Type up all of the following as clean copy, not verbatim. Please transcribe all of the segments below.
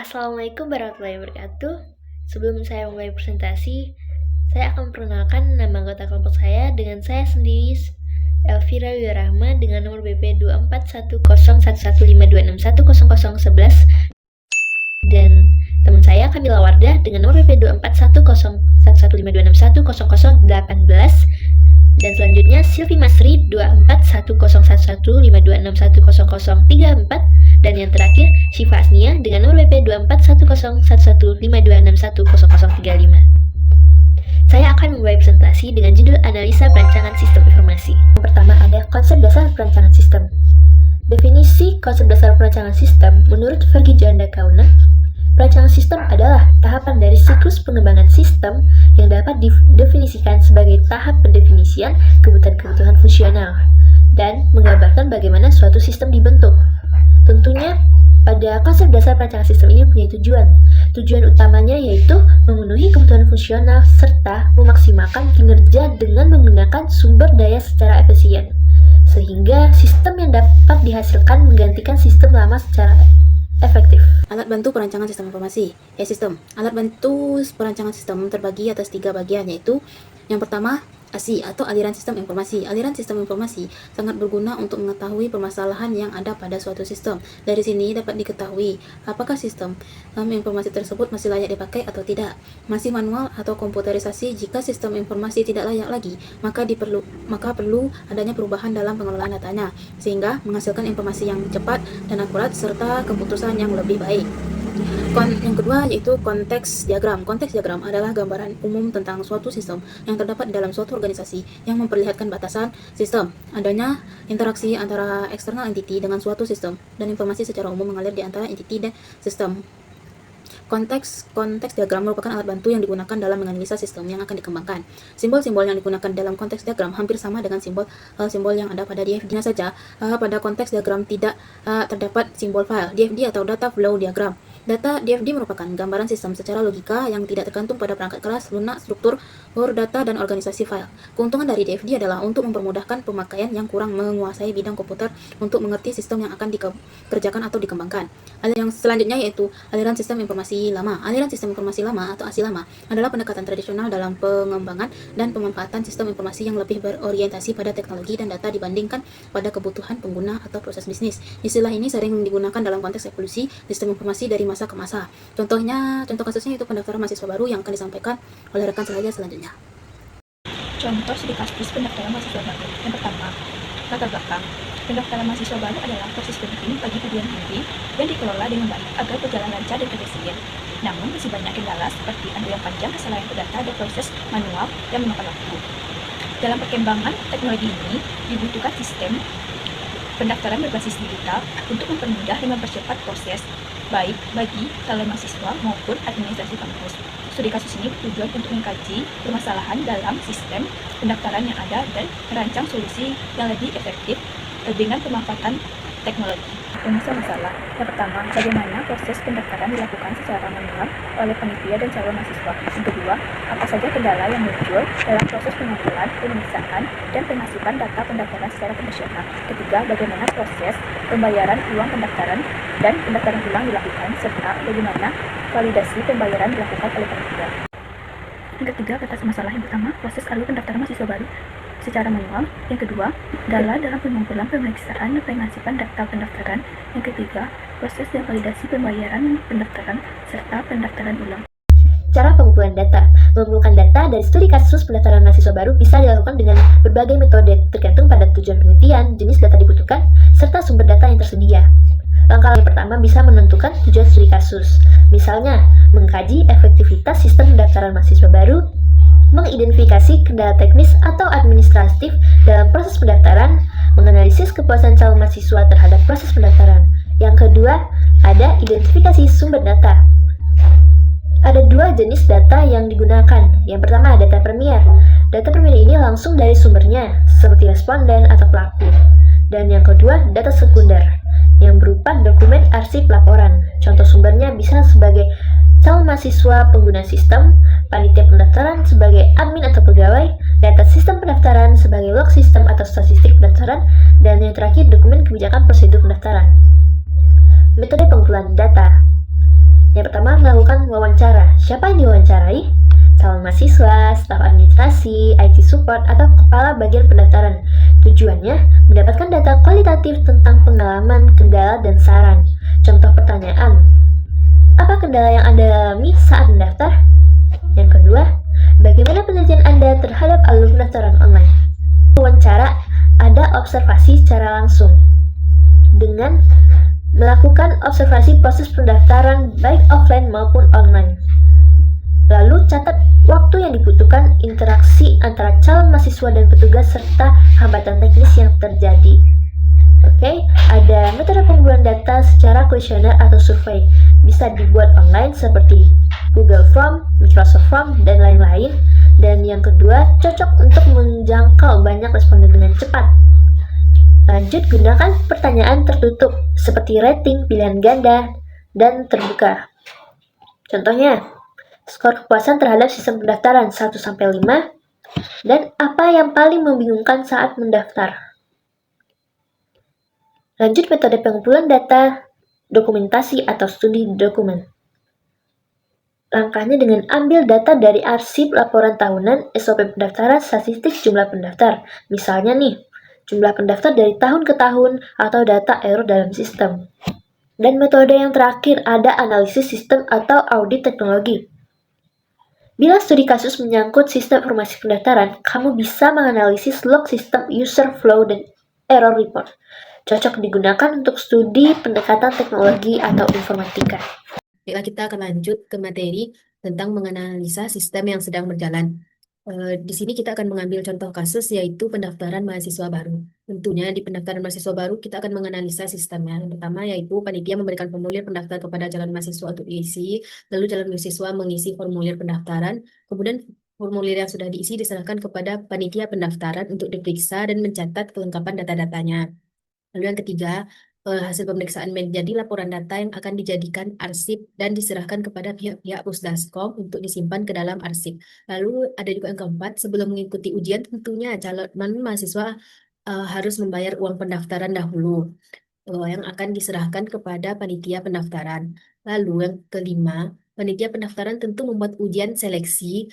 Assalamualaikum warahmatullahi wabarakatuh. Sebelum saya mulai presentasi, saya akan memperkenalkan nama anggota kelompok saya dengan saya sendiri, Elvira Wirahma dengan nomor BP 24101152610011 dan teman saya Kamila Wardah dengan nomor BP 24101152610018 dan selanjutnya Silvi Masri 24101152610034 dan yang terakhir Syifa Asnia dengan nomor BP 24101152610035. Saya akan memulai presentasi dengan judul Analisa Perancangan Sistem Informasi. Yang pertama ada konsep dasar perancangan sistem. Definisi konsep dasar perancangan sistem menurut Fergie Kauna, perancangan sistem adalah tahapan dari siklus pengembangan sistem yang dapat didefinisikan sebagai tahap pendefinisian kebutuhan-kebutuhan fungsional dan menggambarkan bagaimana suatu sistem dibentuk. Tentunya, pada konsep dasar perancangan sistem ini punya tujuan. Tujuan utamanya yaitu memenuhi kebutuhan fungsional serta memaksimalkan kinerja dengan menggunakan sumber daya secara efisien, sehingga sistem yang dapat dihasilkan menggantikan sistem lama secara efektif. Alat bantu perancangan sistem informasi, sistem. Alat bantu perancangan sistem terbagi atas 3 bagian, yaitu yang pertama, ASI atau aliran sistem informasi. Aliran sistem informasi sangat berguna untuk mengetahui permasalahan yang ada pada suatu sistem. Dari sini dapat diketahui apakah sistem informasi tersebut masih layak dipakai atau tidak, masih manual atau komputerisasi. Jika sistem informasi tidak layak lagi, maka perlu adanya perubahan dalam pengelolaan datanya sehingga menghasilkan informasi yang cepat dan akurat serta keputusan yang lebih baik. Yang kedua yaitu konteks diagram. Konteks diagram adalah gambaran umum tentang suatu sistem yang terdapat di dalam suatu organisasi yang memperlihatkan batasan sistem, adanya interaksi antara eksternal entity dengan suatu sistem, dan informasi secara umum mengalir di antara entity dan sistem. Konteks diagram merupakan alat bantu yang digunakan dalam menganalisa sistem yang akan dikembangkan. Simbol-simbol yang digunakan dalam konteks diagram hampir sama dengan simbol yang ada pada DFD saja. Pada konteks diagram tidak terdapat simbol file DFD atau data flow diagram. Data DFD merupakan gambaran sistem secara logika yang tidak tergantung pada perangkat keras, lunak, struktur, data, dan organisasi file. Keuntungan dari DFD adalah untuk mempermudahkan pemakaian yang kurang menguasai bidang komputer untuk mengerti sistem yang akan dikerjakan atau dikembangkan. Yang selanjutnya yaitu aliran sistem informasi lama. Aliran sistem informasi lama atau ASI lama adalah pendekatan tradisional dalam pengembangan dan pemanfaatan sistem informasi yang lebih berorientasi pada teknologi dan data dibandingkan pada kebutuhan pengguna atau proses bisnis. Istilah ini sering digunakan dalam konteks evolusi sistem informasi dari masa ke masa. Contoh kasusnya itu pendaftaran mahasiswa baru yang akan disampaikan oleh rekan saya selanjutnya. Contoh studi kasus pendaftaran mahasiswa baru. Yang pertama, latar belakang. Pendaftaran mahasiswa baru adalah proses penting bagi perguruan tinggi yang dikelola dengan baik agar berjalan lancar dan efisien. Namun masih banyak kendala seperti antrian panjang, kesalahan data, dan proses manual yang memakan waktu. Dalam perkembangan teknologi ini dibutuhkan sistem pendaftaran berbasis digital untuk mempermudah dan mempercepat proses baik bagi calon mahasiswa maupun administrasi kampus. Studi kasus ini bertujuan untuk mengkaji permasalahan dalam sistem pendaftaran yang ada dan merancang solusi yang lebih efektif dengan pemanfaatan teknologi. Masalah. Yang pertama, bagaimana proses pendaftaran dilakukan secara manual oleh panitia dan calon mahasiswa. Yang kedua, apa saja kendala yang muncul dalam proses pengumpulan, pemeriksaan, dan pengasuhan data pendaftaran secara konvensional. Ketiga, bagaimana proses pembayaran uang pendaftaran dan pendaftaran ulang dilakukan, serta bagaimana validasi pembayaran dilakukan oleh panitia. Yang ketiga, atas masalah yang pertama, proses alur pendaftaran mahasiswa baru secara manual. Yang kedua, kendala dalam pengumpulan, pemeriksaan, dan pengasuhan data pendaftaran. Yang ketiga, proses dan validasi pembayaran pendaftaran serta pendaftaran ulang. Cara pengumpulan data. Mengumpulkan data dari studi kasus pendaftaran mahasiswa baru bisa dilakukan dengan berbagai metode tergantung pada tujuan penelitian, jenis data dibutuhkan, serta sumber data yang tersedia. Langkah yang pertama bisa menentukan tujuan studi kasus. Misalnya, mengkaji efektivitas sistem pendaftaran mahasiswa baru, mengidentifikasi kendala teknis atau administratif dalam proses pendaftaran, menganalisis kepuasan calon mahasiswa terhadap proses pendaftaran. Yang kedua, ada identifikasi sumber data. Ada 2 jenis data yang digunakan. Yang pertama, data premier. Data premier ini langsung dari sumbernya, seperti responden atau pelaku. Dan yang kedua, data sekunder, yang berupa dokumen arsip laporan. Contoh sumbernya bisa sebagai calon mahasiswa pengguna sistem, panitia pendaftaran sebagai admin atau pegawai, data sistem pendaftaran sebagai log sistem atau statistik pendaftaran, dan yang terakhir dokumen kebijakan prosedur pendaftaran. Metode pengumpulan data. Siapa yang diwawancarai? Calon mahasiswa, staf administrasi, IT support, atau kepala bagian pendaftaran. Tujuannya mendapatkan data kualitatif tentang pengalaman, kendala, dan saran. Contoh pertanyaan, apa kendala yang Anda alami saat mendaftar? Yang kedua, bagaimana penelitian Anda terhadap alur pendaftaran online? Wawancara, ada observasi secara langsung dengan melakukan observasi proses pendaftaran baik offline maupun online. Lalu catat waktu yang dibutuhkan, interaksi antara calon mahasiswa dan petugas, serta hambatan teknis yang terjadi. Oke, ada metode pengumpulan data secara kuesioner atau survei. Bisa dibuat online seperti Google Form, Microsoft Form, dan lain-lain. Dan yang kedua, cocok untuk menjangkau banyak responden dengan cepat. Lanjut, gunakan pertanyaan tertutup seperti rating, pilihan ganda, dan terbuka. Contohnya, skor kepuasan terhadap sistem pendaftaran 1-5, dan apa yang paling membingungkan saat mendaftar. Lanjut, metode pengumpulan data, dokumentasi atau studi dokumen. Langkahnya dengan ambil data dari arsip laporan tahunan, SOP pendaftaran, statistik jumlah pendaftar. Misalnya nih, jumlah pendaftar dari tahun ke tahun atau data error dalam sistem. Dan metode yang terakhir ada analisis sistem atau audit teknologi. Bila studi kasus menyangkut sistem informasi pendaftaran, kamu bisa menganalisis log sistem, user flow, dan error report. Cocok digunakan untuk studi pendekatan teknologi atau informatika. Baiklah, kita akan lanjut ke materi tentang menganalisa sistem yang sedang berjalan. Di sini kita akan mengambil contoh kasus yaitu pendaftaran mahasiswa baru. Tentunya di pendaftaran mahasiswa baru kita akan menganalisa sistemnya. Yang pertama yaitu panitia memberikan formulir pendaftar kepada calon mahasiswa untuk diisi, lalu calon mahasiswa mengisi formulir pendaftaran, kemudian formulir yang sudah diisi diserahkan kepada panitia pendaftaran untuk diperiksa dan mencatat kelengkapan data-datanya. Lalu yang ketiga, hasil pemeriksaan menjadi laporan data yang akan dijadikan arsip dan diserahkan kepada pihak-pihak Pusdaskom untuk disimpan ke dalam arsip. Lalu ada juga yang keempat, sebelum mengikuti ujian tentunya calon mahasiswa harus membayar uang pendaftaran dahulu yang akan diserahkan kepada panitia pendaftaran. Lalu yang kelima, panitia pendaftaran tentu membuat ujian seleksi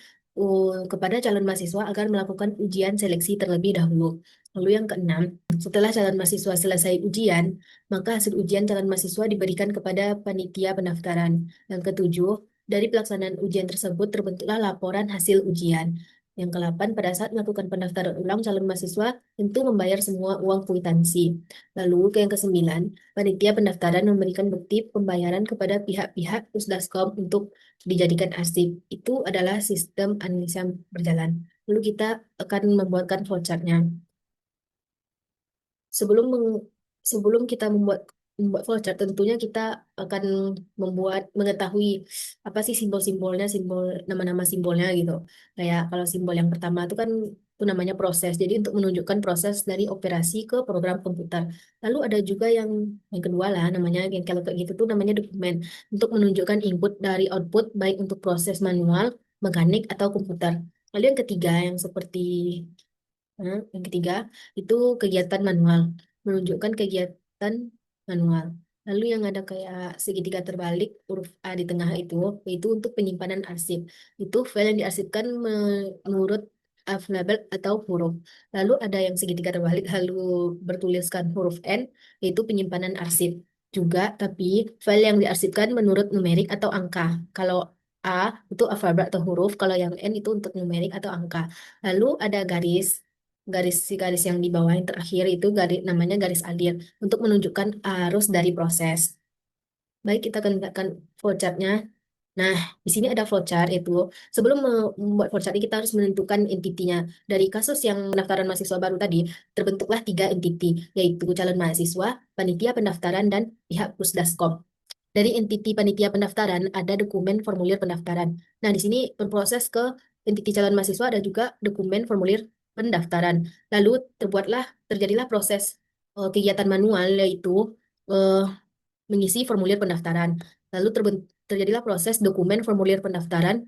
kepada calon mahasiswa agar melakukan ujian seleksi terlebih dahulu. Lalu yang keenam, setelah calon mahasiswa selesai ujian, maka hasil ujian calon mahasiswa diberikan kepada panitia pendaftaran. Yang ketujuh, dari pelaksanaan ujian tersebut terbentuklah laporan hasil ujian. Yang ke-8, pada saat melakukan pendaftaran ulang, calon mahasiswa tentu membayar semua uang kwitansi. Lalu yang ke-9, panitia pendaftaran memberikan bukti pembayaran kepada pihak-pihak Pusdaskom untuk dijadikan arsip. Itu adalah sistem analisa berjalan. Lalu kita akan membuatkan flowchartnya. Sebelum kita membuat flowchart, tentunya kita akan mengetahui apa sih simbol-simbolnya, nama-nama simbolnya gitu. Kayak kalau simbol yang pertama itu kan itu namanya proses. Jadi untuk menunjukkan proses dari operasi ke program komputer. Lalu ada juga yang kedua lah namanya, yang kalau kayak gitu tuh namanya dokumen, untuk menunjukkan input dari output baik untuk proses manual, mekanik atau komputer. Lalu yang ketiga yang ketiga itu kegiatan manual, menunjukkan kegiatan manual. Lalu yang ada kayak segitiga terbalik huruf A di tengah itu untuk penyimpanan arsip. Itu file yang diarsipkan menurut alfabet atau huruf. Lalu ada yang segitiga terbalik lalu bertuliskan huruf N, yaitu penyimpanan arsip. Juga tapi file yang diarsipkan menurut numerik atau angka. Kalau A itu alfabet atau huruf, kalau yang N itu untuk numerik atau angka. Lalu ada garis yang di bawah yang terakhir itu namanya garis alir untuk menunjukkan arus dari proses. Baik, kita akan menggunakan flowchartnya. Nah, di sini ada flowchart itu. Sebelum membuat flowchart ini kita harus menentukan entitinya. Dari kasus yang pendaftaran mahasiswa baru tadi, terbentuklah 3 entiti, yaitu calon mahasiswa, panitia pendaftaran, dan pihak Pusdaskom. Dari entiti panitia pendaftaran ada dokumen formulir pendaftaran. Nah, di sini berproses ke entiti calon mahasiswa ada juga dokumen formulir pendaftaran. Lalu terjadilah proses kegiatan manual yaitu mengisi formulir pendaftaran. Lalu terjadilah proses dokumen formulir pendaftaran.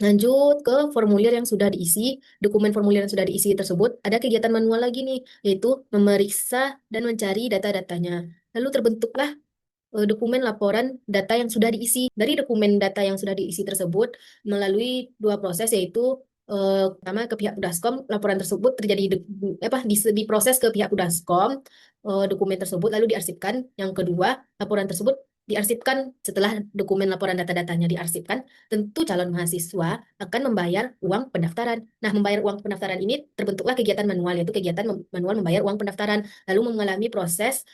Lanjut ke formulir yang sudah diisi. Dokumen formulir yang sudah diisi tersebut ada kegiatan manual lagi nih, yaitu memeriksa dan mencari data-datanya. Lalu terbentuklah dokumen laporan data yang sudah diisi. Dari dokumen data yang sudah diisi tersebut melalui dua proses, yaitu pertama ke pihak Pudaskom, laporan tersebut terjadi diproses ke pihak Pudaskom, dokumen tersebut lalu diarsipkan. Yang kedua, laporan tersebut diarsipkan. Setelah dokumen laporan data-datanya diarsipkan, tentu calon mahasiswa akan membayar uang pendaftaran. Nah, membayar uang pendaftaran ini terbentuklah kegiatan manual, yaitu kegiatan manual membayar uang pendaftaran, lalu mengalami proses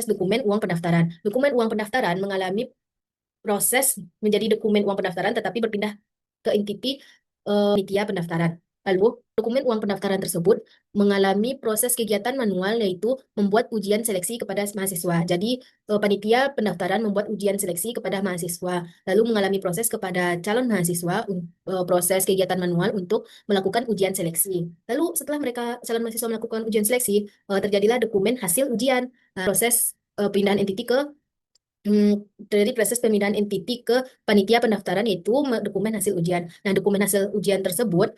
dokumen uang pendaftaran. Dokumen uang pendaftaran mengalami proses menjadi dokumen uang pendaftaran tetapi berpindah ke entiti panitia pendaftaran. Lalu, dokumen uang pendaftaran tersebut mengalami proses kegiatan manual, yaitu membuat ujian seleksi kepada mahasiswa. Jadi, panitia pendaftaran membuat ujian seleksi kepada mahasiswa, lalu mengalami proses kepada calon mahasiswa, proses kegiatan manual untuk melakukan ujian seleksi. Lalu, setelah calon mahasiswa melakukan ujian seleksi, terjadilah dokumen hasil ujian. Proses pindahan entiti dari proses pemindahan entiti ke panitia pendaftaran, yaitu dokumen hasil ujian. Nah, dokumen hasil ujian tersebut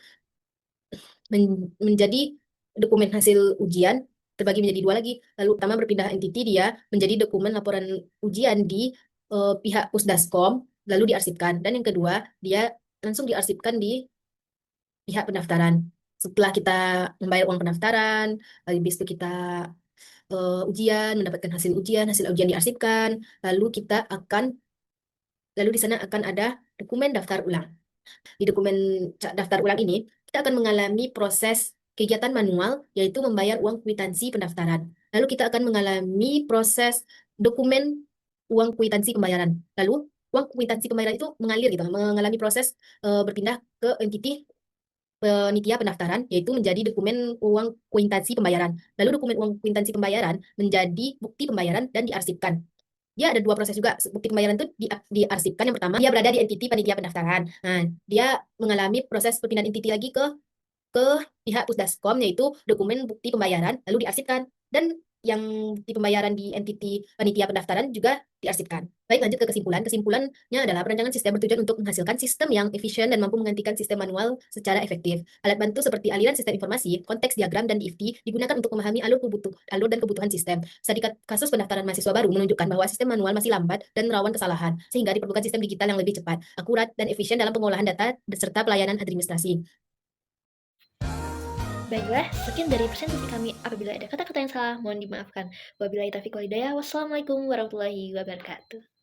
menjadi dokumen hasil ujian terbagi menjadi dua lagi. Lalu pertama berpindah entiti, dia menjadi dokumen laporan ujian di pihak Pusdaskom, lalu diarsipkan. Dan yang kedua, dia langsung diarsipkan di pihak pendaftaran. Setelah kita membayar uang pendaftaran, habis itu kita ujian, mendapatkan hasil ujian diarsipkan, lalu di sana akan ada dokumen daftar ulang. Di dokumen daftar ulang ini, kita akan mengalami proses kegiatan manual, yaitu membayar uang kwitansi pendaftaran. Lalu kita akan mengalami proses dokumen uang kwitansi pembayaran. Lalu uang kwitansi pembayaran itu mengalir gitu, mengalami proses berpindah ke entiti panitia pendaftaran, yaitu menjadi dokumen uang kwitansi pembayaran. Lalu dokumen uang kwitansi pembayaran menjadi bukti pembayaran dan diarsipkan. Dia ada dua proses juga. Bukti pembayaran itu diarsipkan. Yang pertama, dia berada di entiti panitia pendaftaran. Nah, dia mengalami proses perpindahan entiti lagi ke pihak Pusdaskom, yaitu dokumen bukti pembayaran, lalu diarsipkan. Dan yang bukti pembayaran di entiti panitia pendaftaran juga diarsipkan. Baik, lanjut ke kesimpulan. Kesimpulannya adalah perancangan sistem bertujuan untuk menghasilkan sistem yang efisien dan mampu menggantikan sistem manual secara efektif. Alat bantu seperti aliran sistem informasi, konteks diagram, dan DFT digunakan untuk memahami alur dan kebutuhan sistem. Studi kasus pendaftaran mahasiswa baru menunjukkan bahwa sistem manual masih lambat dan rawan kesalahan, sehingga diperlukan sistem digital yang lebih cepat, akurat, dan efisien dalam pengolahan data beserta pelayanan administrasi. Baiklah, sekian dari presentasi kami. Apabila ada kata-kata yang salah, mohon dimaafkan. Wabillahi taufiq wal hidayah. Wassalamualaikum warahmatullahi wabarakatuh.